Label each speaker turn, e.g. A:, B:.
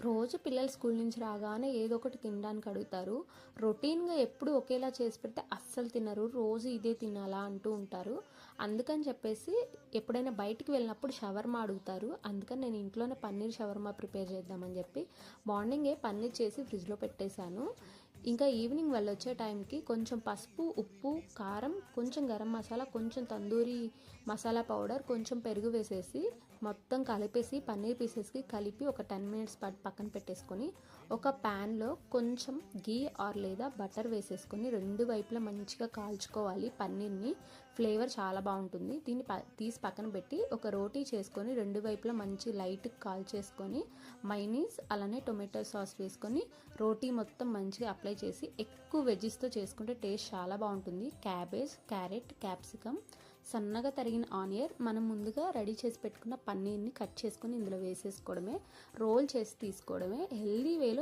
A: రోజు పిల్లలు స్కూల్ నుంచి రాగానే ఏదో ఒకటి తినడానికి అడుగుతారు. రొటీన్గా ఎప్పుడు ఒకేలా చేసి పెడితే అస్సలు తినరు. రోజు ఇదే తినాలా అంటూ ఉంటారు. అందుకని చెప్పేసి ఎప్పుడైనా బయటికి వెళ్ళినప్పుడు షవర్మా అడుగుతారు. అందుకని నేను ఇంట్లోనే పన్నీర్ షవర్మా ప్రిపేర్ చేద్దామని చెప్పి మార్నింగే పన్నీర్ చేసి ఫ్రిడ్జ్లో పెట్టేశాను. ఇంకా ఈవినింగ్ వెళ్ళొచ్చే టైంకి కొంచెం పసుపు, ఉప్పు, కారం, కొంచెం గరం మసాలా, కొంచెం తందూరి మసాలా పౌడర్, కొంచెం పెరుగు వేసేసి మొత్తం కలిపేసి పన్నీర్ పీసెస్కి కలిపి ఒక 10 మినిట్స్ పాటు పక్కన పెట్టేసుకొని ఒక ప్యాన్లో కొంచెం గీ ఆర్ లేదా బటర్ వేసేసుకొని రెండు వైపులా మంచిగా కాల్చుకోవాలి. పన్నీర్ని ఫ్లేవర్ చాలా బాగుంటుంది. దీన్ని తీసి పక్కన పెట్టి ఒక రోటీ చేసుకొని రెండు వైపులా మంచి లైట్ కాల్చేసుకొని మైనీస్ అలానే టొమాటో సాస్ వేసుకొని రోటీ మొత్తం మంచిగా అప్లై చేసి ఎక్కువ వెజ్జెస్తో చేసుకుంటే టేస్ట్ చాలా బాగుంటుంది. క్యాబేజ్, క్యారెట్, క్యాప్సికమ్, సన్నగా తరిగిన ఆనియన్, మనం ముందుగా రెడీ చేసి పెట్టుకున్న పన్నీర్ని కట్ చేసుకొని ఇందులో వేసేసుకోవడమే, రోల్ చేసి తీసుకోవడమే. హెల్దీ వేలో